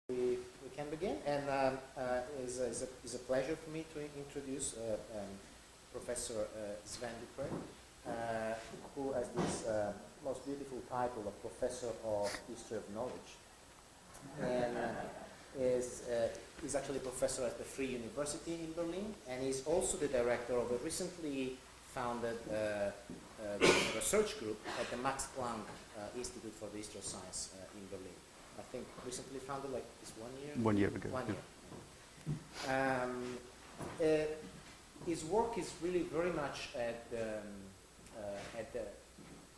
we can begin, and it's a pleasure for me to introduce Professor Sven Dupré, who has this most beautiful title of Professor of History of Knowledge, and is actually a professor at the Freie University in Berlin, and he's also the director of a recently founded research group at the Max Planck Institute for the History of Science in Berlin. I think recently founded like this 1 year? 1 year ago. 1 year. His work is really very much at the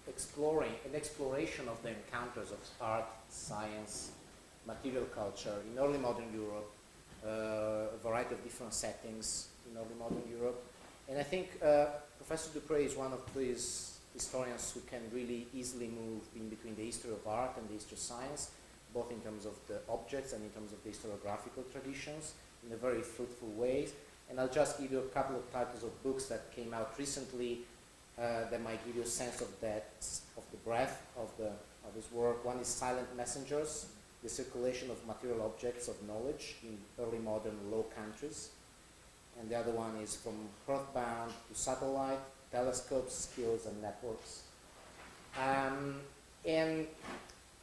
exploration of the encounters of art, science, material culture in early modern Europe, a variety of different settings in early modern Europe. And I think Professor Dupré is one of these historians who can really easily move in between the history of art and the history of science, both in terms of the objects and in terms of the historiographical traditions, in a very fruitful ways. And I'll just give you a couple of titles of books that came out recently that might give you a sense of that, of the breadth of his work. One is Silent Messengers, the circulation of material objects of knowledge in early modern Low Countries. And the other one is From Earthbound to Satellite, Telescopes, Skills, and Networks. And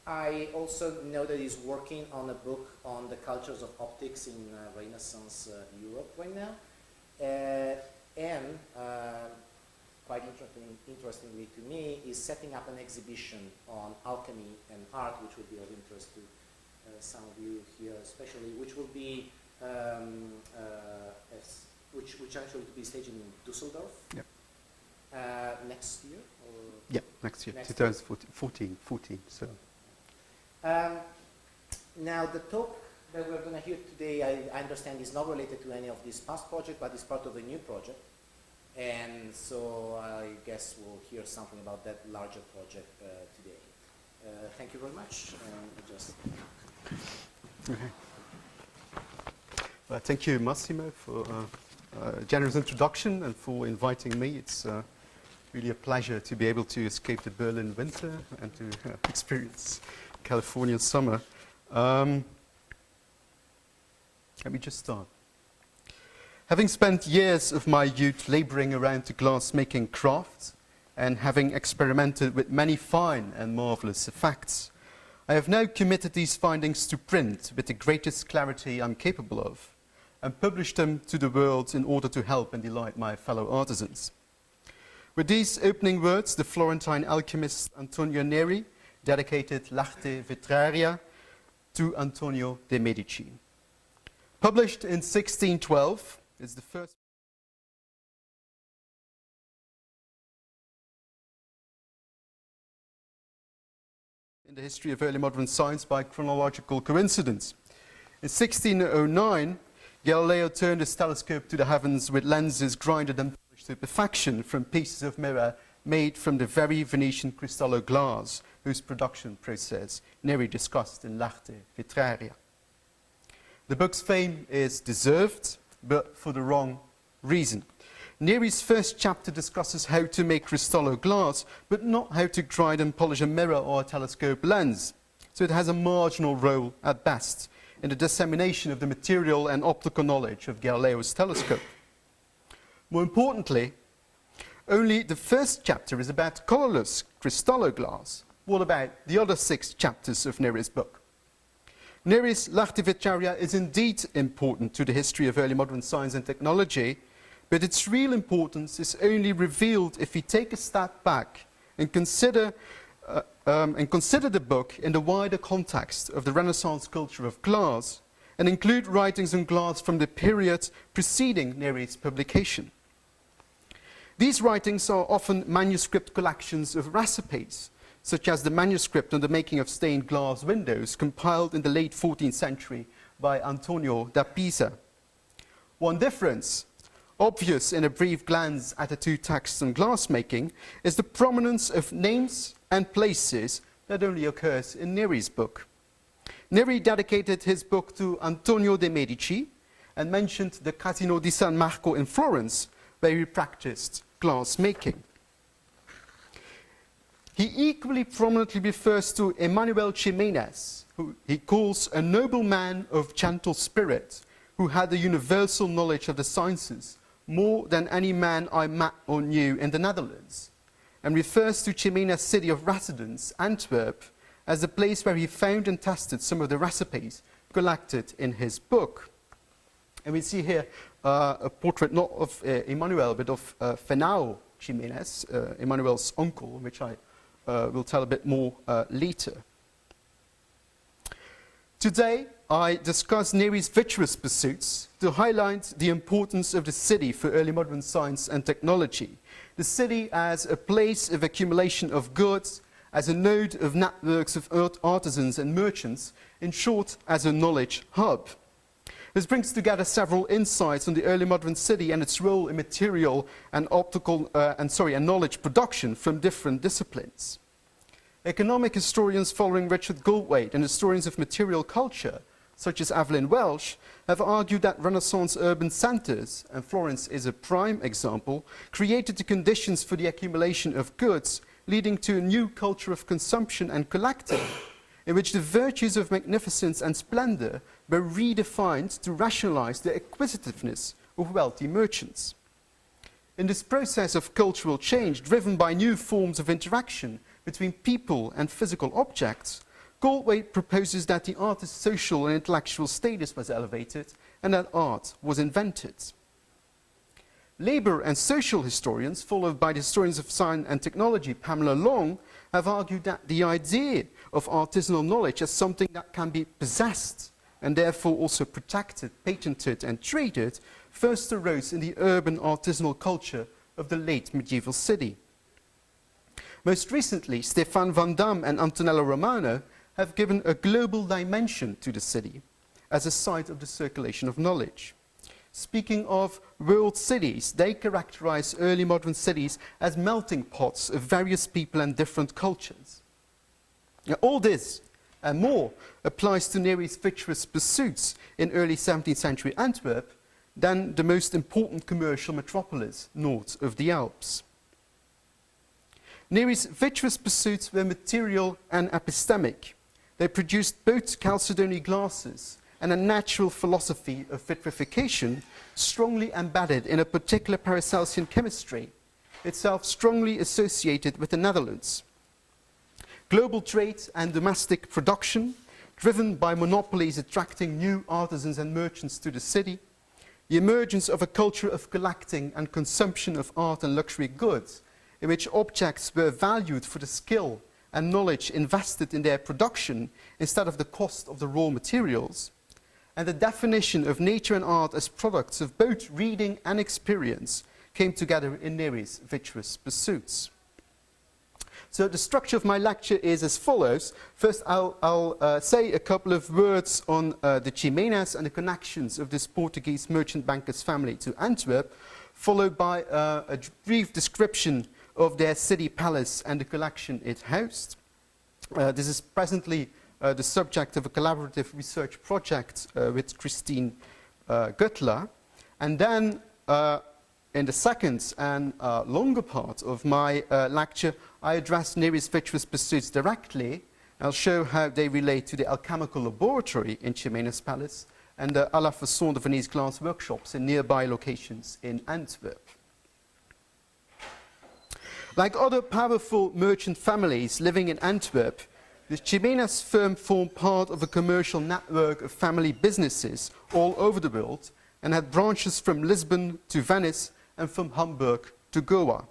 I also know that he's working on a book on the cultures of optics in Renaissance Europe right now. And quite interestingly to me, is setting up an exhibition on alchemy and art, which would be of interest to some of you here especially, which will be, which actually will be staged in Düsseldorf. Yep. Next year? Or yeah, next year, 2014. So. Now the talk that we're going to hear today, I understand, is not related to any of these past projects, but is part of a new project. And so I guess we'll hear something about that larger project today. Thank you very much. Okay. Well, thank you, Massimo, for a generous introduction and for inviting me. It's really a pleasure to be able to escape the Berlin winter and to experience Californian summer. Let me just start. Having spent years of my youth laboring around the glass-making craft and having experimented with many fine and marvelous effects, I have now committed these findings to print with the greatest clarity I'm capable of and published them to the world in order to help and delight my fellow artisans. With these opening words, the Florentine alchemist Antonio Neri dedicated l'arte Vetraria to Antonio de' Medici. Published in 1612, it's the first in the history of early modern science by chronological coincidence. In 1609, Galileo turned his telescope to the heavens with lenses grinded and polished to perfection from pieces of mirror made from the very Venetian crystallo glass, whose production process Neri discussed in l'arte Vetraria. The book's fame is deserved, but for the wrong reason. Neri's first chapter discusses how to make crystallo glass, but not how to grind and polish a mirror or a telescope lens. So it has a marginal role at best in the dissemination of the material and optical knowledge of Galileo's telescope. More importantly, only the first chapter is about colorless crystallo glass. What about the other 6 chapters of Neri's book? Neri's l'arte Vetraria is indeed important to the history of early modern science and technology, but its real importance is only revealed if we take a step back and consider the book in the wider context of the Renaissance culture of glass and include writings on glass from the period preceding Neri's publication. These writings are often manuscript collections of recipes, such as the manuscript on the making of stained glass windows compiled in the late 14th century by Antonio da Pisa. One difference, obvious in a brief glance at the 2 texts on glassmaking, is the prominence of names and places that only occurs in Neri's book. Neri dedicated his book to Antonio de' Medici and mentioned the Casino di San Marco in Florence, where he practiced glassmaking. He equally prominently refers to Emmanuel Chimas who he calls a noble man of gentle spirit, who had a universal knowledge of the sciences, more than any man I met or knew in the Netherlands, and refers to Chimas' city of residence, Antwerp, as the place where he found and tested some of the recipes collected in his book. And we see here a portrait not of Emmanuel, but of Fernão Chimas, Emmanuel's uncle, which I will tell a bit more later. Today, I discuss Neri's Vitreous Pursuits to highlight the importance of the city for early modern science and technology. The city as a place of accumulation of goods, as a node of networks of artisans and merchants, in short, as a knowledge hub. This brings together several insights on the early modern city and its role in material and and knowledge production from different disciplines. Economic historians following Richard Goldthwait and historians of material culture, such as Evelyn Welsh, have argued that Renaissance urban centres, and Florence is a prime example, created the conditions for the accumulation of goods, leading to a new culture of consumption and collecting, in which the virtues of magnificence and splendour were redefined to rationalise the acquisitiveness of wealthy merchants. In this process of cultural change, driven by new forms of interaction between people and physical objects, Goldthwait proposes that the artist's social and intellectual status was elevated and that art was invented. Labour and social historians, followed by the historians of science and technology, Pamela Long, have argued that the idea of artisanal knowledge as something that can be possessed and therefore also protected, patented and traded first arose in the urban artisanal culture of the late medieval city. Most recently, Stefan van Dam and Antonello Romano have given a global dimension to the city as a site of the circulation of knowledge. Speaking of world cities, they characterize early modern cities as melting pots of various people and different cultures. Now, all this and more applies to Neri's Vitreous Pursuits in early 17th century Antwerp, then the most important commercial metropolis north of the Alps. Neri's Vitreous Pursuits were material and epistemic. They produced both chalcedony glasses and a natural philosophy of vitrification strongly embedded in a particular Paracelsian chemistry, itself strongly associated with the Netherlands. Global trade and domestic production, driven by monopolies attracting new artisans and merchants to the city, the emergence of a culture of collecting and consumption of art and luxury goods, in which objects were valued for the skill and knowledge invested in their production instead of the cost of the raw materials, and the definition of nature and art as products of both reading and experience came together in Neri's Vitreous Pursuits. So the structure of my lecture is as follows. First, I'll say a couple of words on the Chimas and the connections of this Portuguese merchant banker's family to Antwerp, followed by a brief description of their city palace and the collection it housed. This is presently the subject of a collaborative research project with Christine Guttler. And then in the second and longer part of my lecture, I address Neri's Vitreous Pursuits directly. I'll show how they relate to the alchemical laboratory in Chimas' palace and the à la façon de Venise glass workshops in nearby locations in Antwerp. Like other powerful merchant families living in Antwerp, the Chimas firm formed part of a commercial network of family businesses all over the world and had branches from Lisbon to Venice and from Hamburg to Goa.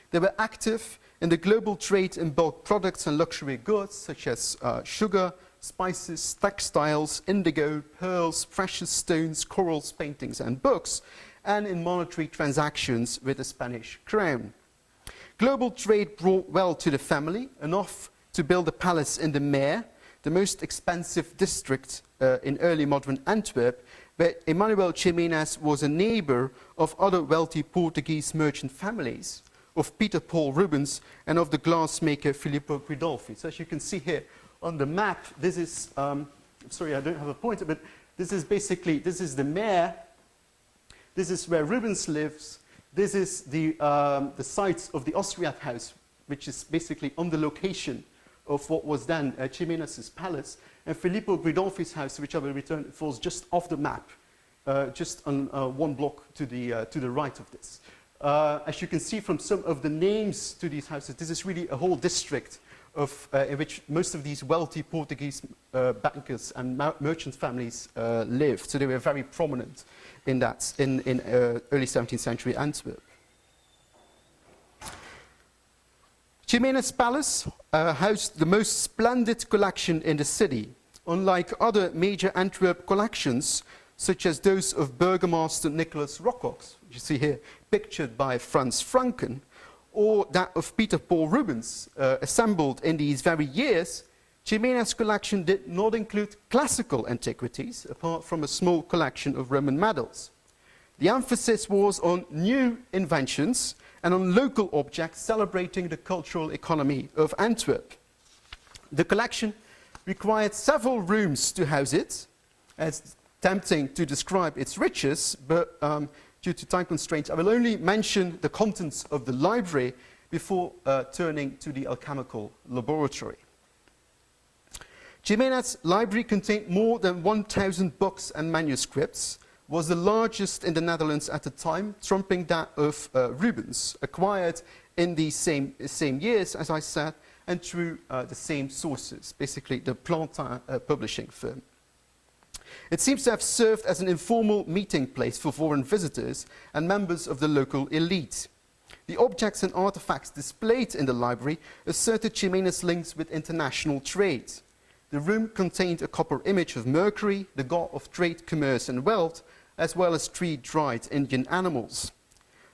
They were active in the global trade in bulk products and luxury goods such as sugar, spices, textiles, indigo, pearls, precious stones, corals, paintings and books, and in monetary transactions with the Spanish crown. Global trade brought wealth to the family, enough to build a palace in the Meer, the most expensive district in early modern Antwerp, where Emmanuel Chimas was a neighbor of other wealthy Portuguese merchant families, of Peter Paul Rubens and of the glassmaker Filippo Guidolfi. So as you can see here on the map, this is, sorry I don't have a pointer, but this is basically, this is the Meer, this is where Rubens lives, this is the site of the Austriat house, which is basically on the location of what was then Chimenez's palace, and Filippo Gridolfi's house, which I will return, falls just off the map, just on one block to the right of this. As you can see from some of the names to these houses, this is really a whole district in which most of these wealthy Portuguese bankers and merchant families lived. So they were very prominent in that, in early 17th century Antwerp. Chimenez Palace housed the most splendid collection in the city. Unlike other major Antwerp collections, such as those of Burgomaster Nicholas Rocox, which you see here pictured by Franz Franken, or that of Peter Paul Rubens, assembled in these very years, Chimenez's collection did not include classical antiquities, apart from a small collection of Roman medals. The emphasis was on new inventions and on local objects celebrating the cultural economy of Antwerp. The collection required several rooms to house it. It's tempting to describe its riches, but due to time constraints, I will only mention the contents of the library before turning to the alchemical laboratory. Chimenez's library contained more than 1,000 books and manuscripts, was the largest in the Netherlands at the time, trumping that of Rubens, acquired in the same years, as I said, and through the same sources, basically the Plantin publishing firm. It seems to have served as an informal meeting place for foreign visitors and members of the local elite. The objects and artifacts displayed in the library asserted Chimenez's links with international trade. The room contained a copper image of Mercury, the god of trade, commerce and wealth, as well as 3 dried Indian animals.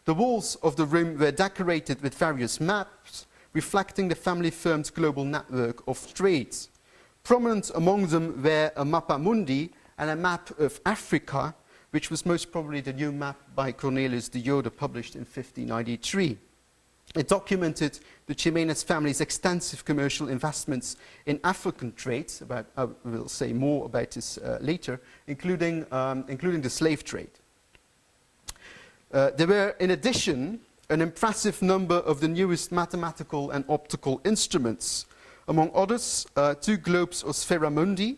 The walls of the room were decorated with various maps, reflecting the family firm's global network of trade. Prominent among them were a Mappa Mundi and a map of Africa, which was most probably the new map by Cornelius de Jode, published in 1593. It documented the Chimenez family's extensive commercial investments in African trade. I will say more about this later, including the slave trade. There were, in addition, an impressive number of the newest mathematical and optical instruments. Among others, 2 globes of Sphera Mundi,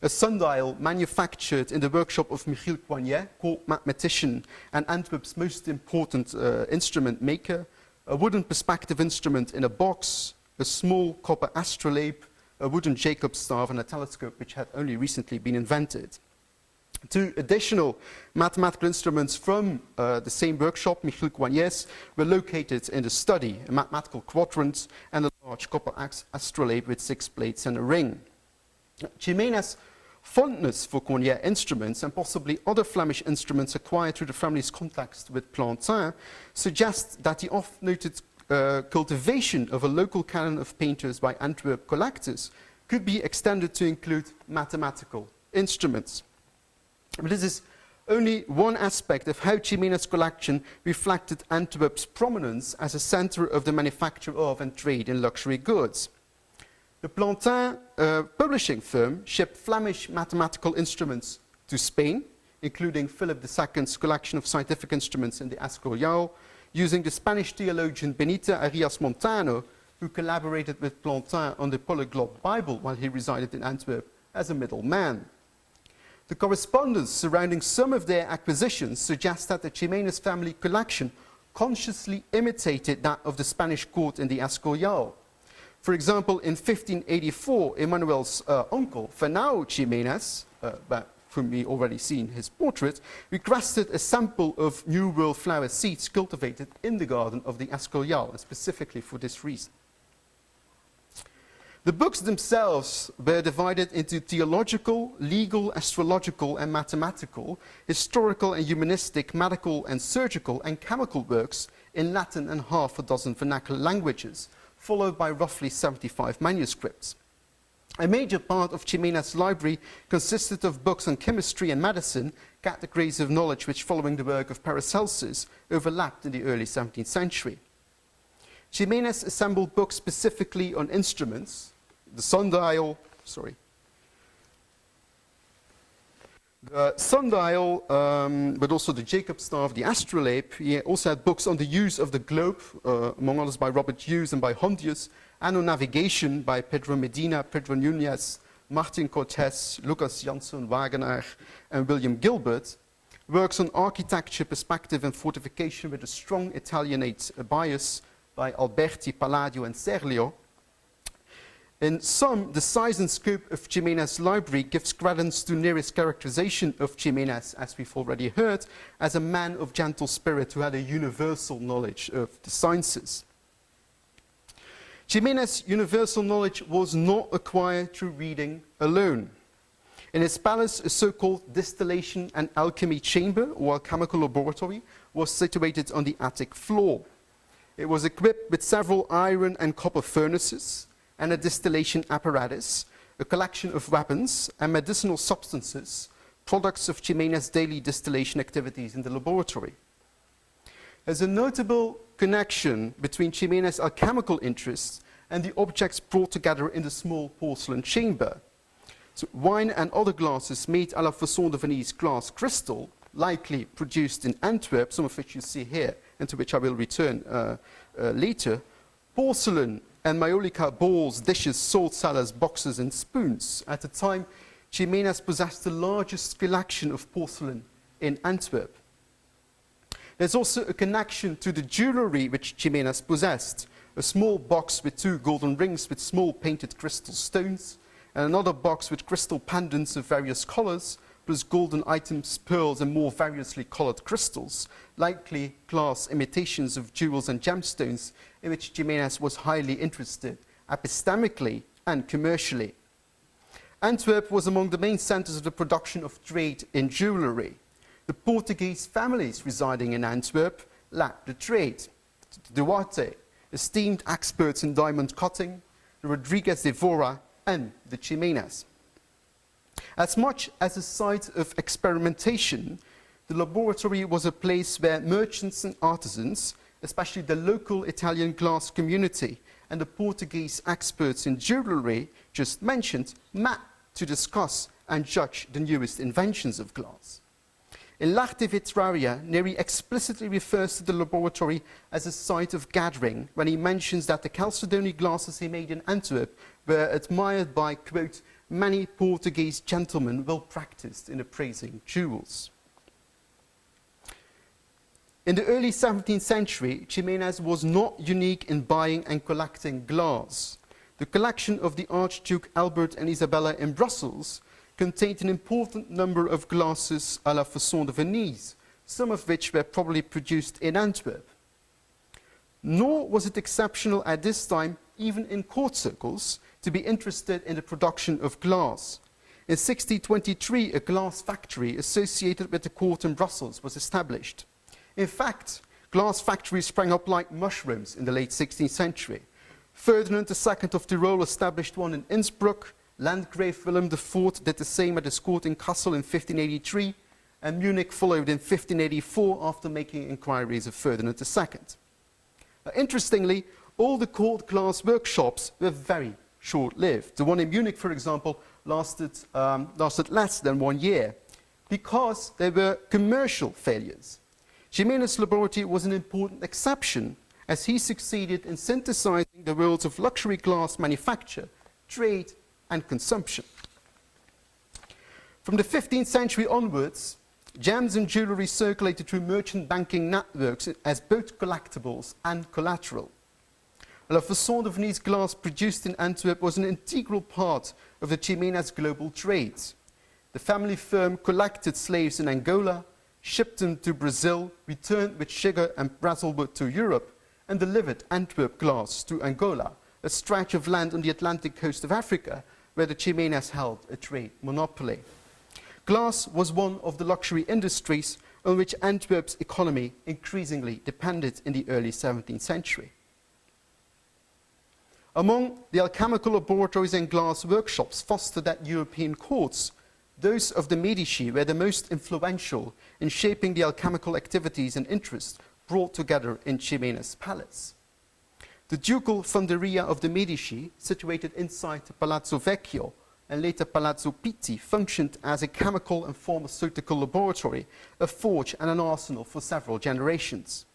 a sundial manufactured in the workshop of Michiel Coignet, court mathematician and Antwerp's most important instrument maker, a wooden perspective instrument in a box, a small copper astrolabe, a wooden Jacob staff, and a telescope which had only recently been invented. 2 additional mathematical instruments from the same workshop, Michiel Coignet's, were located in the study, a mathematical quadrant and a large copper astrolabe with 6 plates and a ring. Chimenez's fondness for Coignet instruments and possibly other Flemish instruments acquired through the family's contacts with Plantin suggests that the oft-noted cultivation of a local canon of painters by Antwerp collectors could be extended to include mathematical instruments. But this is only one aspect of how Chimenez's collection reflected Antwerp's prominence as a center of the manufacture of and trade in luxury goods. The Plantin publishing firm shipped Flemish mathematical instruments to Spain, including Philip II's collection of scientific instruments in the Escorial, using the Spanish theologian Benito Arias Montano, who collaborated with Plantin on the Polyglot Bible while he resided in Antwerp as a middleman. The correspondence surrounding some of their acquisitions suggests that the Chimenez family collection consciously imitated that of the Spanish court in the Escorial. For example, in 1584, Emmanuel's uncle, Fernão Chimenez, whom we already seen his portrait, requested a sample of New World flower seeds cultivated in the garden of the Escorial, and specifically for this reason. The books themselves were divided into theological, legal, astrological, and mathematical, historical and humanistic, medical and surgical, and chemical works in Latin and half a dozen vernacular languages, followed by roughly 75 manuscripts. A major part of Chimenez's library consisted of books on chemistry and medicine, categories of knowledge which, following the work of Paracelsus, overlapped in the early 17th century. Chimenez assembled books specifically on instruments, the sundial, but also the Jacob staff, the astrolabe. He also had books on the use of the globe, among others by Robert Hughes and by Hondius, and on navigation by Pedro Medina, Pedro Núñez, Martin Cortés, Lucas Jansson Wagenaar, and William Gilbert, works on architecture, perspective, and fortification with a strong Italianate bias by Alberti, Palladio, and Serlio. In sum, the size and scope of Chimena's library gives credence to Neri's characterization of Chimenas, as we've already heard, as a man of gentle spirit who had a universal knowledge of the sciences. Chimena's universal knowledge was not acquired through reading alone. In his palace, a so-called distillation and alchemy chamber, or alchemical laboratory, was situated on the attic floor. It was equipped with several iron and copper furnaces, and a distillation apparatus, a collection of weapons and medicinal substances, products of Chimena's daily distillation activities in the laboratory. There's a notable connection between Chimena's alchemical interests and the objects brought together in the small porcelain chamber. So wine and other glasses made à la façon de Venise glass crystal, likely produced in Antwerp, some of which you see here, and to which I will return later, porcelain and maiolica bowls, dishes, salt cellars, boxes, and spoons. At the time, Chimenas possessed the largest collection of porcelain in Antwerp. There's also a connection to the jewelry which Chimenas possessed. A small box with 2 golden rings with small painted crystal stones, and another box with crystal pendants of various colors, plus golden items, pearls, and more variously colored crystals, likely glass imitations of jewels and gemstones, in which Chimenas was highly interested, epistemically and commercially. Antwerp was among the main centers of the production of trade in jewelry. The Portuguese families residing in Antwerp led the trade. The Duarte, esteemed experts in diamond cutting, the Rodriguez de Vora, and the Chimenas. As much as a site of experimentation, the laboratory was a place where merchants and artisans, especially the local Italian glass community and the Portuguese experts in jewelry just mentioned, met to discuss and judge the newest inventions of glass. In L'Arte Vetraria, Neri explicitly refers to the laboratory as a site of gathering when he mentions that the Chalcedony glasses he made in Antwerp were admired by, quote, many Portuguese gentlemen well practiced in appraising jewels. In the early 17th century, Chimenas was not unique in buying and collecting glass. The collection of the Archduke Albert and Isabella in Brussels contained an important number of glasses à la façon de Venise, some of which were probably produced in Antwerp. Nor was it exceptional at this time, even in court circles, to be interested in the production of glass. In 1623, a glass factory associated with the court in Brussels was established. In fact, glass factories sprang up like mushrooms in the late 16th century. Ferdinand II of Tyrol established one in Innsbruck, Landgrave Willem IV did the same at his court in Kassel in 1583, and Munich followed in 1584 after making inquiries of Ferdinand II. Interestingly, all the court glass workshops were very short-lived. The one in Munich, for example, lasted less than 1 year because they were commercial failures. Chimena's laboratory was an important exception as he succeeded in synthesizing the worlds of luxury glass manufacture, trade, and consumption. From the 15th century onwards, gems and jewelry circulated through merchant banking networks as both collectibles and collateral. La Façon de Venise glass produced in Antwerp was an integral part of the Chimenas' global trade. The family firm collected slaves in Angola, shipped them to Brazil, returned with sugar and Brazilwood to Europe, and delivered Antwerp glass to Angola, a stretch of land on the Atlantic coast of Africa where the Chimenas held a trade monopoly. Glass was one of the luxury industries on which Antwerp's economy increasingly depended in the early 17th century. Among the alchemical laboratories and glass workshops fostered at European courts, those of the Medici were the most influential in shaping the alchemical activities and interests brought together in Chimena's palace. The ducal fonderia of the Medici, situated inside Palazzo Vecchio and later Palazzo Pitti, functioned as a chemical and pharmaceutical laboratory, a forge and an arsenal for several generations.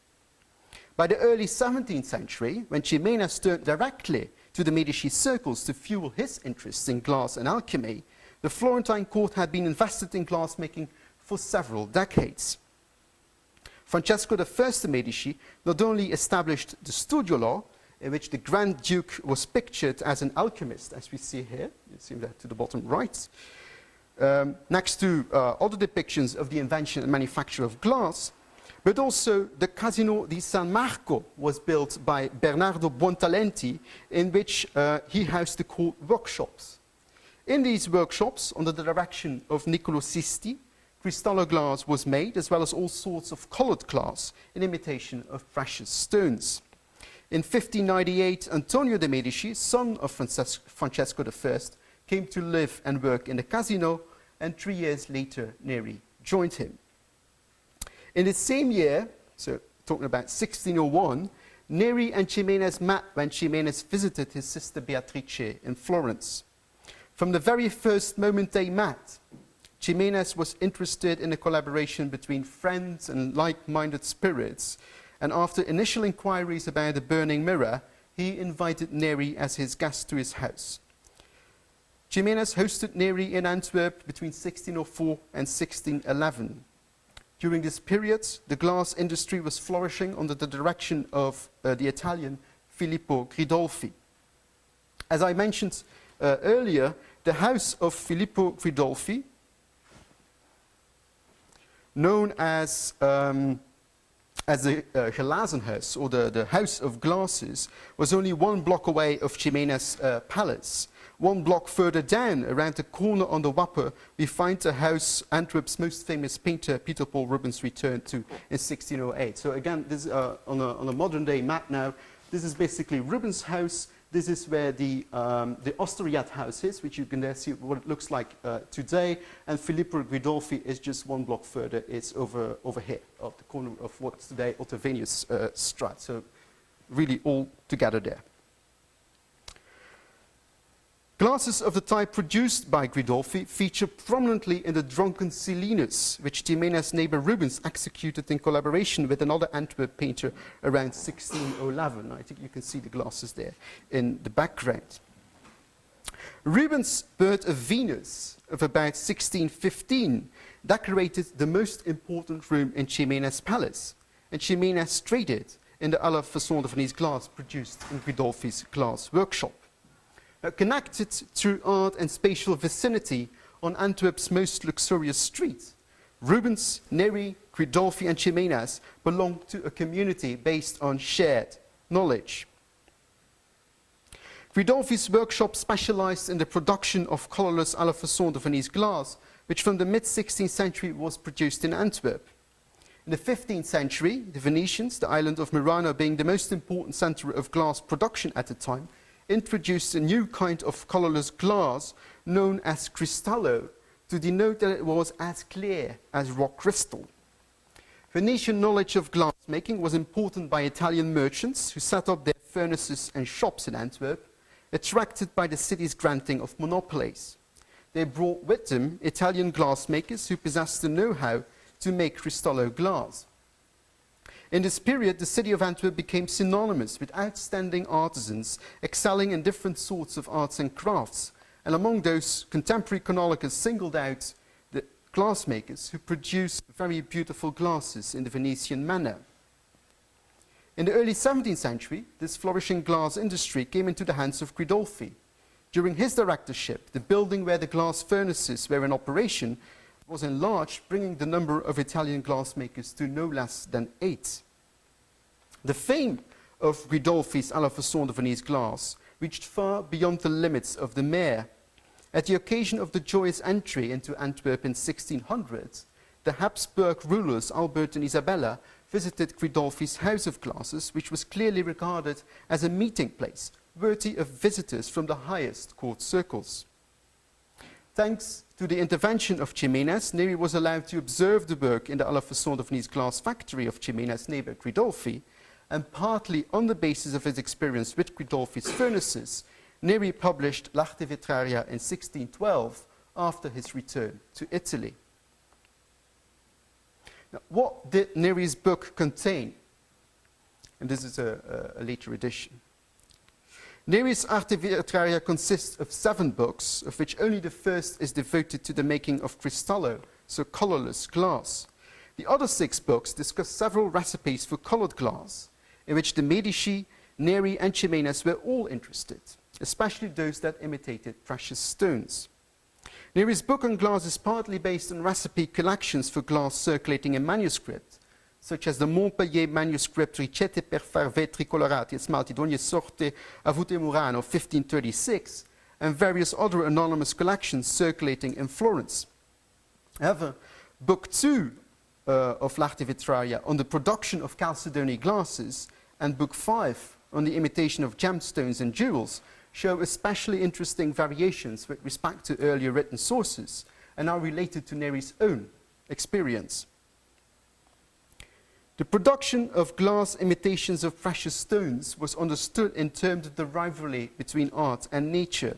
By the early 17th century, when Chimenas turned directly to the Medici circles to fuel his interests in glass and alchemy, the Florentine court had been invested in glassmaking for several decades. Francesco I de' Medici not only established the studio law, in which the Grand Duke was pictured as an alchemist, as we see here, you see that to the bottom right, next to other depictions of the invention and manufacture of glass, but also the Casino di San Marco was built by Bernardo Buontalenti, in which he housed the court workshops. In these workshops, under the direction of Niccolo Sisti, cristallo glass was made, as well as all sorts of colored glass in imitation of precious stones. In 1598, Antonio de' Medici, son of Francesco I, came to live and work in the casino, and 3 years later, Neri joined him. In the same year, so talking about 1601, Neri and Chimenez met when Chimenez visited his sister Beatrice in Florence. From the very first moment they met, Chimenez was interested in a collaboration between friends and like-minded spirits, and after initial inquiries about the burning mirror, he invited Neri as his guest to his house. Chimenez hosted Neri in Antwerp between 1604 and 1611. During this period, the glass industry was flourishing under the direction of the Italian Filippo Gridolfi. As I mentioned earlier, the house of Filippo Gridolfi, known as the Glazenhuis, or the House of Glasses, was only 1 block away of Chimenez Palace. 1 block further down, around the corner on the Wapper, we find the house Antwerp's most famous painter, Peter Paul Rubens, returned to in 1608. So again, this on a modern day map now, this is basically Rubens' house. This is where the Osteriat house is, which you can there see what it looks like today. And Filippo Gridolfi is just 1 block further. It's over here, at the corner of what's today Otto-Venus Straat. So really all together there. Glasses of the type produced by Gridolfi feature prominently in the Drunken Silenus, which Chimenez's neighbor Rubens executed in collaboration with another Antwerp painter around 1611. I think you can see the glasses there in the background. Rubens' Bird of Venus of about 1615 decorated the most important room in Chimenez's palace, and Chimenez traded in the other façon de Venise glass produced in Gridolfi's glass workshop. Connected through art and spatial vicinity on Antwerp's most luxurious street, Rubens, Neri, Gridolfi and Chimenez belonged to a community based on shared knowledge. Gridolfi's workshop specialized in the production of colorless à la façon de Venise glass, which from the mid-16th century was produced in Antwerp. In the 15th century, the Venetians, the island of Murano being the most important center of glass production at the time, introduced a new kind of colorless glass known as cristallo to denote that it was as clear as rock crystal. Venetian knowledge of glassmaking was important by Italian merchants who set up their furnaces and shops in Antwerp, attracted by the city's granting of monopolies. They brought with them Italian glassmakers who possessed the know-how to make cristallo glass. In this period, the city of Antwerp became synonymous with outstanding artisans excelling in different sorts of arts and crafts, and among those, contemporary chroniclers singled out the glassmakers who produced very beautiful glasses in the Venetian manner. In the early 17th century, this flourishing glass industry came into the hands of Gridolfi. During his directorship, the building where the glass furnaces were in operation was enlarged, bringing the number of Italian glassmakers to no less than 8. The fame of Gridolfi's à la façon de Venise glass reached far beyond the limits of the mayor. At the occasion of the joyous entry into Antwerp in 1600, the Habsburg rulers Albert and Isabella visited Gridolfi's house of glasses, which was clearly regarded as a meeting place, worthy of visitors from the highest court circles. Thanks to the intervention of Chimenez, Neri was allowed to observe the work in the à la façon de Venise glass factory of Chimenez's neighbor Gridolfi, and partly on the basis of his experience with Gridolfi's furnaces, Neri published L'Arte Vetraria in 1612 after his return to Italy. Now, what did Neri's book contain? And this is a later edition. Neri's Arte Vetraria consists of 7 books, of which only the first is devoted to the making of cristallo, so colorless glass. The other 6 books discuss several recipes for colored glass, in which the Medici, Neri and Chimas were all interested, especially those that imitated precious stones. Neri's book on glass is partly based on recipe collections for glass circulating in manuscript, such as the Montpellier manuscript Ricette per far vetri colorati e smalti d'ogni sorte avute Murano 1536, and various other anonymous collections circulating in Florence. However, Book 2 of L'Arte Vetraria on the production of chalcedony glasses and Book 5 on the imitation of gemstones and jewels show especially interesting variations with respect to earlier written sources and are related to Neri's own experience. The production of glass imitations of precious stones was understood in terms of the rivalry between art and nature.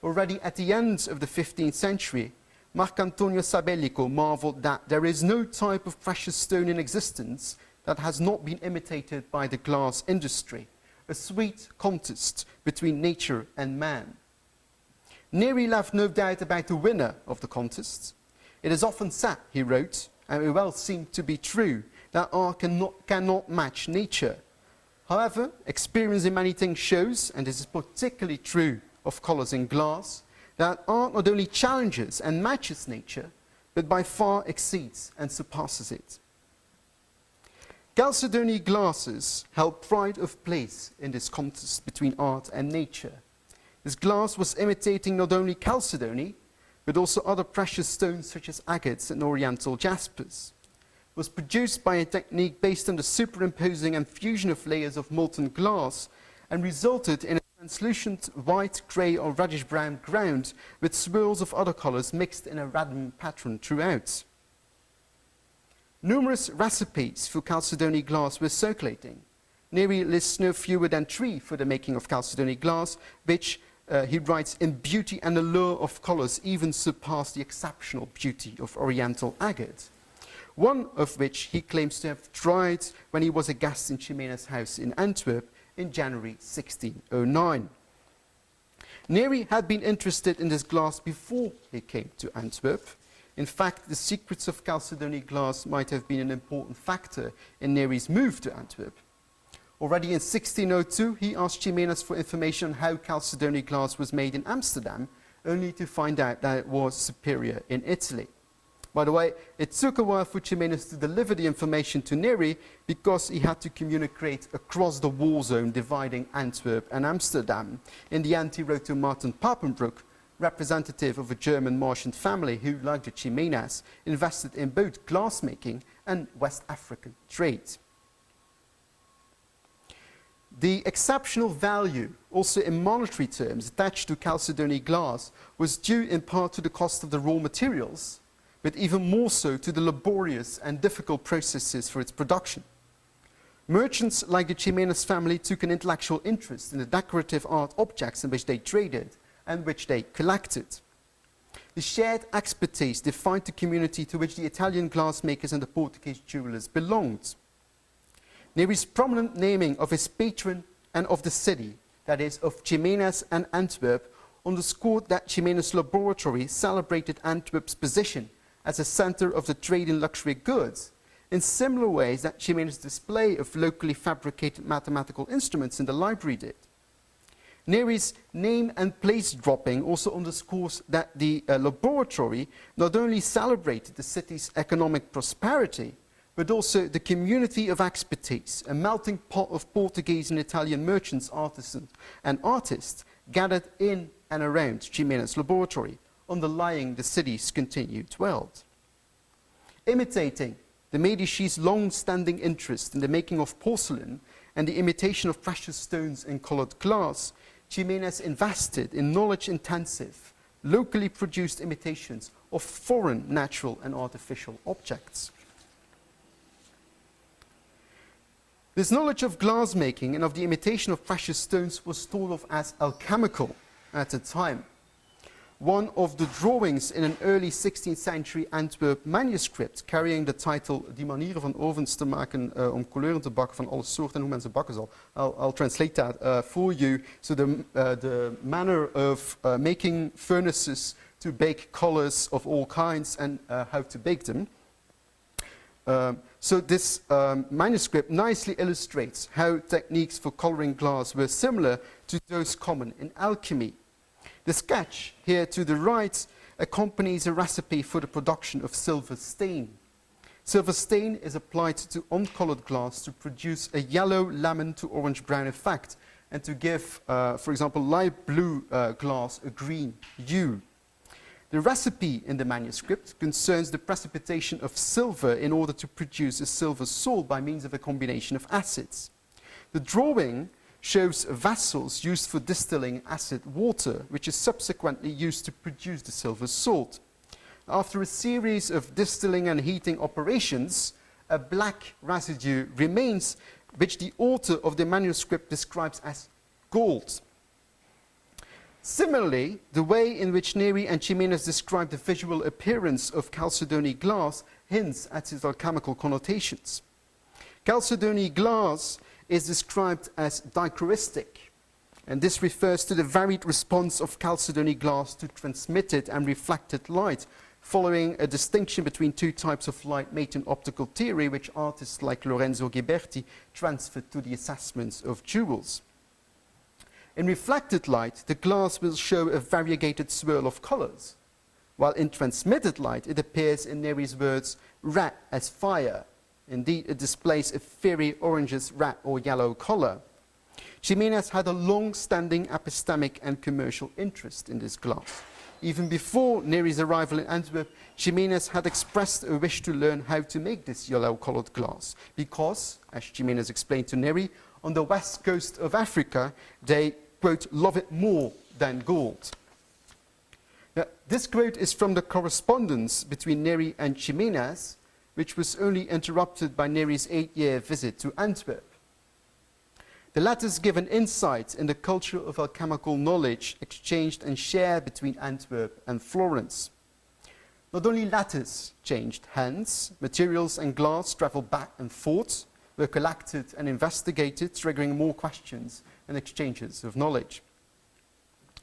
Already at the end of the 15th century, Marcantonio Sabellico marveled that there is no type of precious stone in existence that has not been imitated by the glass industry, a sweet contest between nature and man. Neri left no doubt about the winner of the contest. It is often said, he wrote, and it well seemed to be true, that art cannot match nature. However, experience in many things shows, and this is particularly true of colors in glass, that art not only challenges and matches nature, but by far exceeds and surpasses it. Chalcedony glasses held pride of place in this contest between art and nature. This glass was imitating not only chalcedony, but also other precious stones such as agates and oriental jaspers. It was produced by a technique based on the superimposing and fusion of layers of molten glass and resulted in a translucent white, grey or reddish-brown ground with swirls of other colors mixed in a random pattern throughout. Numerous recipes for chalcedony glass were circulating. Neri lists no fewer than 3 for the making of chalcedony glass, which, he writes, in beauty and allure of colors even surpass the exceptional beauty of oriental agate. One of which he claims to have tried when he was a guest in Chimas' house in Antwerp in January 1609. Neri had been interested in this glass before he came to Antwerp. In fact, the secrets of chalcedony glass might have been an important factor in Neri's move to Antwerp. Already in 1602, he asked Chimas for information on how chalcedony glass was made in Amsterdam, only to find out that it was superior in Italy. By the way, it took a while for Chimas to deliver the information to Neri because he had to communicate across the war zone dividing Antwerp and Amsterdam. In the end, he wrote to Martin Papenbroek, representative of a German merchant family who, like the Chimas, invested in both glassmaking and West African trade. The exceptional value, also in monetary terms, attached to chalcedony glass was due in part to the cost of the raw materials, but even more so to the laborious and difficult processes for its production. Merchants like the Chimas family took an intellectual interest in the decorative art objects in which they traded and which they collected. The shared expertise defined the community to which the Italian glassmakers and the Portuguese jewelers belonged. Neri's prominent naming of his patron and of the city, that is, of Chimas and Antwerp, underscored that Chimas' laboratory celebrated Antwerp's position as a center of the trade in luxury goods, in similar ways that Chimas' display of locally fabricated mathematical instruments in the library did. Neri's name and place dropping also underscores that the laboratory not only celebrated the city's economic prosperity, but also the community of expertise, a melting pot of Portuguese and Italian merchants, artisans, and artists gathered in and around Chimas' laboratory, underlying the city's continued wealth. Imitating the Medici's long-standing interest in the making of porcelain and the imitation of precious stones in colored glass, Chimas invested in knowledge-intensive, locally produced imitations of foreign natural and artificial objects. This knowledge of glassmaking and of the imitation of precious stones was thought of as alchemical at the time. one of the drawings in an early 16th century Antwerp manuscript carrying the title Die manieren van ovens te maken om kleuren te bakken van alle soorten en hoe men ze bakken zal. I'll translate that for you. So the manner of making furnaces to bake colors of all kinds and how to bake them. So this manuscript nicely illustrates how techniques for coloring glass were similar to those common in alchemy. The sketch here to the right accompanies a recipe for the production of silver stain. Silver stain is applied to uncolored glass to produce a yellow, lemon to orange-brown effect and to give, for example, light blue glass a green hue. The recipe in the manuscript concerns the precipitation of silver in order to produce a silver salt by means of a combination of acids. The drawing shows vessels used for distilling acid water, which is subsequently used to produce the silver salt. After a series of distilling and heating operations, a black residue remains, which the author of the manuscript describes as gold. Similarly, the way in which Neri and Chimenez describe the visual appearance of Chalcedony glass hints at its alchemical connotations. Chalcedony glass is described as dichroistic, and this refers to the varied response of Chalcedony glass to transmitted and reflected light, following a distinction between two types of light made in optical theory, which artists like Lorenzo Ghiberti transferred to the assessments of jewels. In reflected light, the glass will show a variegated swirl of colors, while in transmitted light, it appears, in Neri's words, red as fire. Indeed, it displays a fiery orangish red or yellow color. Chimenez had a long-standing epistemic and commercial interest in this glass. Even before Neri's arrival in Antwerp, Chimenez had expressed a wish to learn how to make this yellow-colored glass, because, as Chimenez explained to Neri, on the west coast of Africa, they, quote, love it more than gold. Now, this quote is from the correspondence between Neri and Chimenez, which was only interrupted by Neri's 8-year visit to Antwerp. The letters give an insight in the culture of alchemical knowledge exchanged and shared between Antwerp and Florence. Not only letters changed hands, materials and glass traveled back and forth, were collected and investigated, triggering more questions and exchanges of knowledge.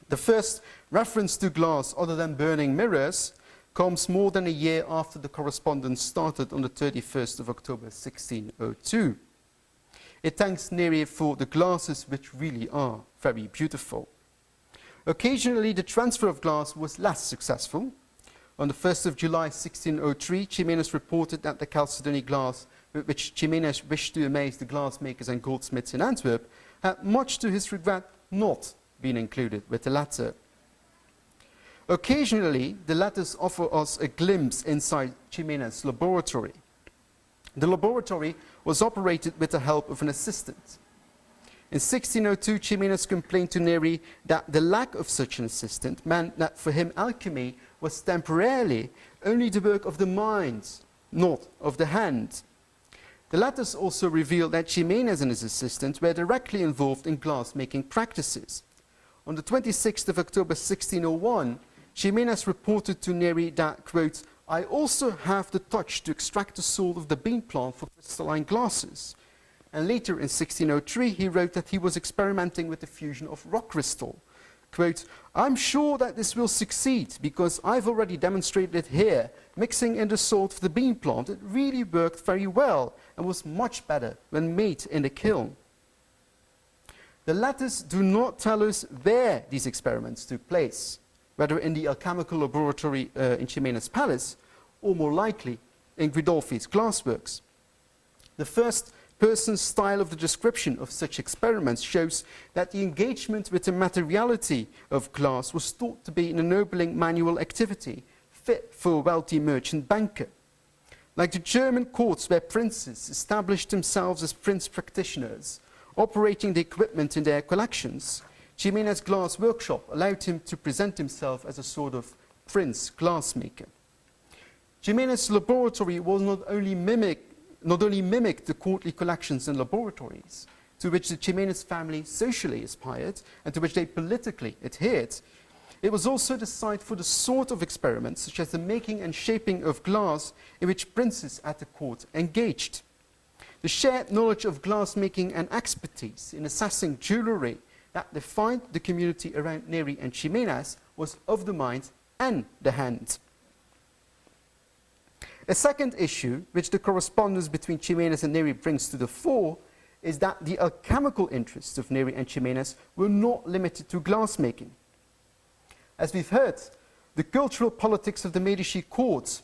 The first reference to glass other than burning mirrors comes more than a year after the correspondence started on the 31st of October 1602. It thanks Neri for the glasses, which really are very beautiful. Occasionally, the transfer of glass was less successful. On the 1st of July 1603, Chimenez reported that the Chalcedony glass, with which Chimenez wished to amaze the glassmakers and goldsmiths in Antwerp, had much to his regret not been included with the letter. Occasionally, the letters offer us a glimpse inside Chimenez's laboratory. The laboratory was operated with the help of an assistant. In 1602, Chimenez complained to Neri that the lack of such an assistant meant that for him alchemy was temporarily only the work of the mind, not of the hand. The letters also reveal that Chimenez and his assistant were directly involved in glass-making practices. On the 26th of October 1601, Chimenez reported to Neri that, quote, I also have the touch to extract the salt of the bean plant for crystalline glasses. And later in 1603, he wrote that he was experimenting with the fusion of rock crystal. Quote, I'm sure that this will succeed because I've already demonstrated it here. Mixing in the salt of the bean plant, it really worked very well and was much better when made in the kiln. The letters do not tell us where these experiments took place, whether in the alchemical laboratory in Chimenez's palace, or more likely, in Guidolfi's glassworks. The first-person style of the description of such experiments shows that the engagement with the materiality of glass was thought to be an ennobling manual activity, fit for a wealthy merchant banker. Like the German courts where princes established themselves as prince practitioners, operating the equipment in their collections, Chimenez's glass workshop allowed him to present himself as a sort of prince glassmaker. Chimenez's laboratory was not only mimicked the courtly collections and laboratories to which the Chimenez family socially aspired and to which they politically adhered. it was also the site for the sort of experiments, such as the making and shaping of glass, in which princes at the court engaged. The shared knowledge of glass making and expertise in assessing jewellery that defined the community around Neri and Chimenas was of the mind and the hand. A second issue, which the correspondence between Chimenas and Neri brings to the fore, is that the alchemical interests of Neri and Chimenas were not limited to glassmaking. As we've heard, the cultural politics of the Medici court,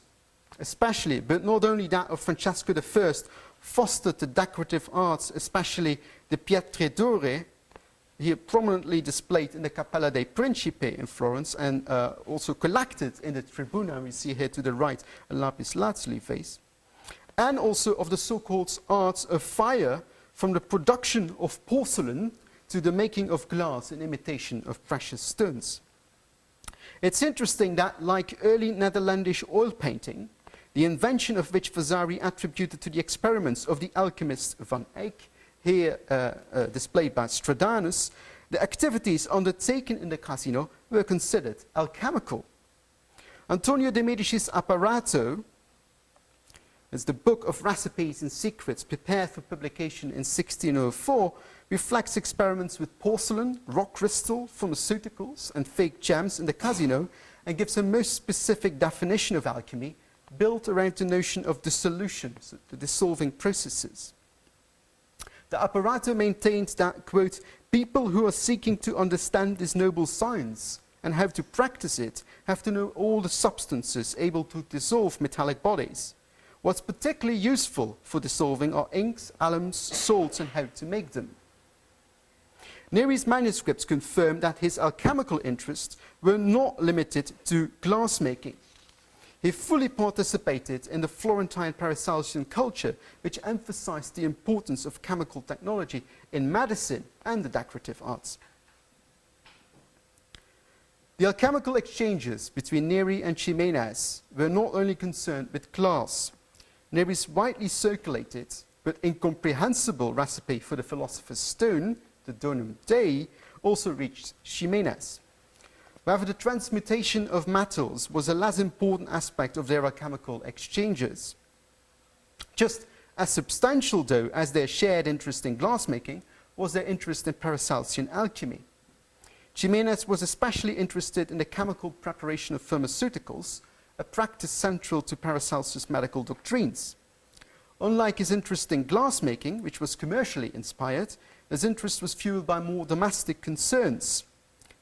especially, but not only that of Francesco I, fostered the decorative arts, especially the pietre d'ore, here prominently displayed in the Cappella dei Principi in Florence, and also collected in the Tribuna, we see here to the right a lapis lazuli vase, and also of the so-called arts of fire, from the production of porcelain to the making of glass in imitation of precious stones. It's interesting that, like early Netherlandish oil painting, the invention of which Vasari attributed to the experiments of the alchemist Van Eyck, here displayed by Stradanus, the activities undertaken in the casino were considered alchemical. Antonio de Medici's Apparato, as the book of recipes and secrets prepared for publication in 1604, reflects experiments with porcelain, rock crystal, pharmaceuticals, and fake gems in the casino, and gives a most specific definition of alchemy built around the notion of dissolution, so the dissolving processes. The Apparato maintains that, quote, people who are seeking to understand this noble science and how to practice it have to know all the substances able to dissolve metallic bodies. What's particularly useful for dissolving are inks, alums, salts, and how to make them. Neri's manuscripts confirm that his alchemical interests were not limited to glassmaking. He fully participated in the Florentine Paracelsian culture, which emphasized the importance of chemical technology in medicine and the decorative arts. The alchemical exchanges between Neri and Chimenas were not only concerned with glass. Neri's widely circulated but incomprehensible recipe for the philosopher's stone, the donum Dei, also reached Chimenas. However, the transmutation of metals was a less important aspect of their alchemical exchanges. Just as substantial, though, as their shared interest in glassmaking was their interest in Paracelsian alchemy. Chimenas was especially interested in the chemical preparation of pharmaceuticals, a practice central to Paracelsus' medical doctrines. Unlike his interest in glassmaking, which was commercially inspired, his interest was fueled by more domestic concerns.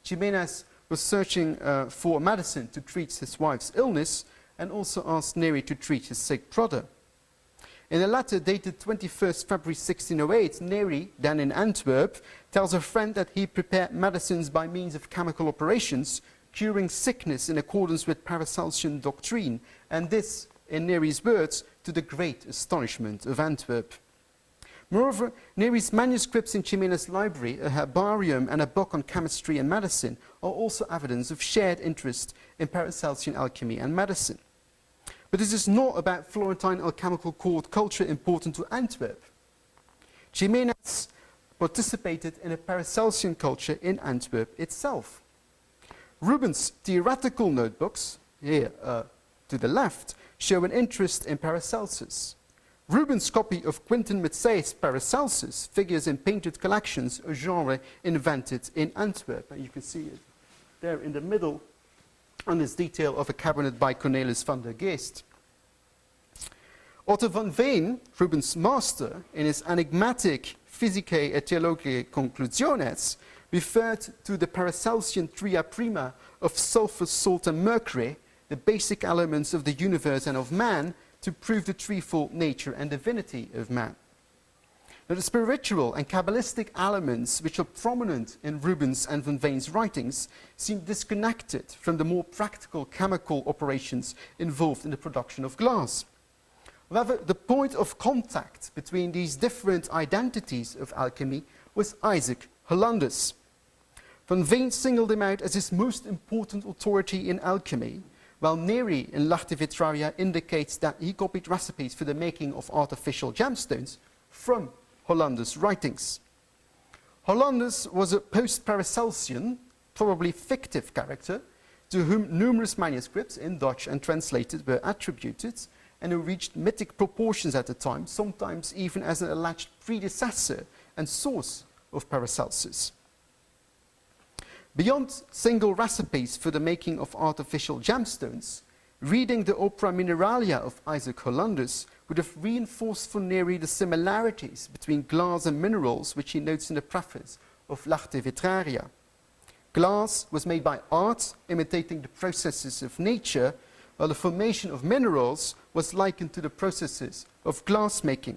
Chimenas was searching for medicine to treat his wife's illness, and also asked Neri to treat his sick brother. In a letter dated 21st February 1608, Neri, then in Antwerp, tells a friend that he prepared medicines by means of chemical operations, curing sickness in accordance with Paracelsian doctrine, and this, in Neri's words, to the great astonishment of Antwerp. Moreover, Neri's manuscripts in Chimenas' library, a herbarium and a book on chemistry and medicine, are also evidence of shared interest in Paracelsian alchemy and medicine. But this is not about Florentine alchemical court culture important to Antwerp. Chimenas participated in a Paracelsian culture in Antwerp itself. Rubens' theoretical notebooks, here to the left, show an interest in Paracelsus. Rubens' copy of Quintin Metze's Paracelsus figures in painted collections, a genre invented in Antwerp. And you can see it there in the middle on this detail of a cabinet by Cornelis van der Geest. Otto van Veen, Rubens' master, in his enigmatic Physicae et Theologiae Conclusiones, referred to the Paracelsian tria prima of sulfur, salt, and mercury, the basic elements of the universe and of man, to prove the threefold nature and divinity of man. Now, the spiritual and Kabbalistic elements which are prominent in Rubens and Van Veen's writings seem disconnected from the more practical chemical operations involved in the production of glass. However, the point of contact between these different identities of alchemy was Isaac Hollandus. Van Veen singled him out as his most important authority in alchemy, while Neri in L'Arte Vetraria indicates that he copied recipes for the making of artificial gemstones from Hollandus' writings. Hollandus was a post-Paracelsian, probably fictive character, to whom numerous manuscripts in Dutch and translated were attributed, and who reached mythic proportions at the time, sometimes even as an alleged predecessor and source of Paracelsus. Beyond single recipes for the making of artificial gemstones, reading the Opera Mineralia of Isaac Hollandus would have reinforced for Neri the similarities between glass and minerals, which he notes in the preface of L'Arte Vetraria. Glass was made by art, imitating the processes of nature, while the formation of minerals was likened to the processes of glassmaking.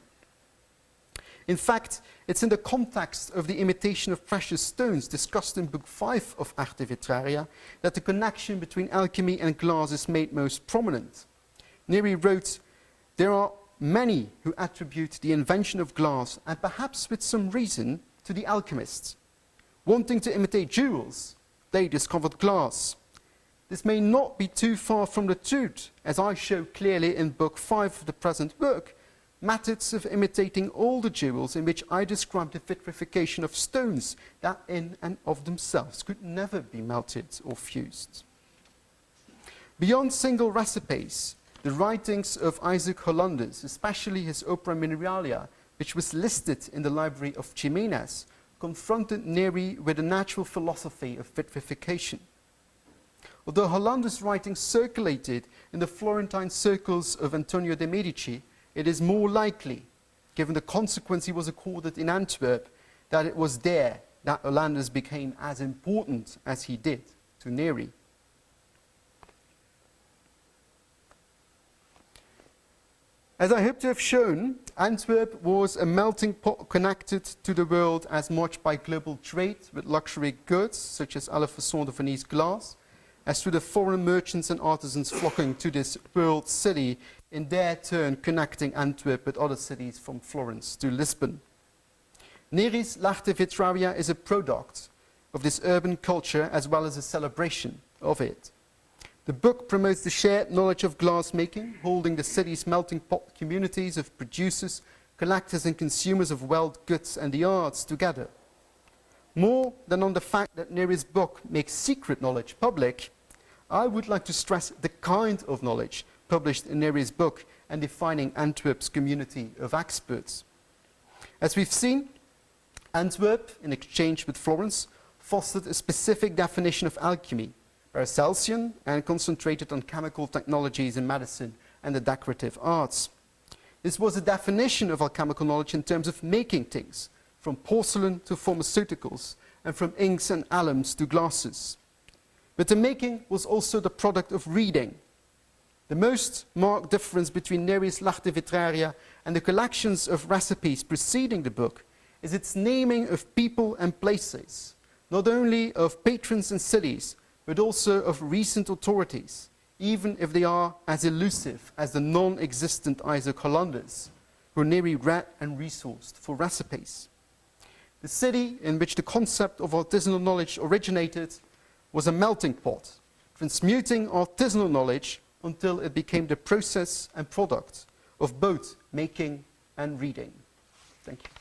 In fact, it's in the context of the imitation of precious stones discussed in Book 5 of Arte Vetraria that the connection between alchemy and glass is made most prominent. Neri wrote, "There are many who attribute the invention of glass, and perhaps with some reason, to the alchemists. Wanting to imitate jewels, they discovered glass. This may not be too far from the truth, as I show clearly in Book 5 of the present work, methods of imitating all the jewels in which I describe the vitrification of stones that in and of themselves could never be melted or fused." Beyond single recipes, the writings of Isaac Hollandus, especially his Opera Mineralia, which was listed in the library of Chimas, confronted Neri with a natural philosophy of vitrification. Although Hollandus' writings circulated in the Florentine circles of Antonio de Medici, it is more likely, given the consequence he was accorded in Antwerp, that it was there that Hollandus became as important as he did to Neri. As I hope to have shown, Antwerp was a melting pot connected to the world as much by global trade with luxury goods, such as à la façon de Venise glass, as to the foreign merchants and artisans flocking to this world city, in their turn connecting Antwerp with other cities from Florence to Lisbon. Neri's L'Arte Vetraria is a product of this urban culture as well as a celebration of it. The book promotes the shared knowledge of glassmaking, holding the city's melting pot communities of producers, collectors and consumers of wealth, goods and the arts together. More than on the fact that Neri's book makes secret knowledge public, I would like to stress the kind of knowledge published in Neri's book and defining Antwerp's community of experts. As we've seen, Antwerp, in exchange with Florence, fostered a specific definition of alchemy, Paracelsian, and concentrated on chemical technologies in medicine and the decorative arts. This was a definition of alchemical knowledge in terms of making things, from porcelain to pharmaceuticals, and from inks and alums to glasses. But the making was also the product of reading. The most marked difference between Neri's L'Arte Vetraria and the collections of recipes preceding the book is its naming of people and places, not only of patrons and cities, but also of recent authorities, even if they are as elusive as the non-existent Isaac Hollandus, who Neri read and resourced for recipes. The city in which the concept of artisanal knowledge originated was a melting pot, transmuting artisanal knowledge until it became the process and product of both making and reading. Thank you.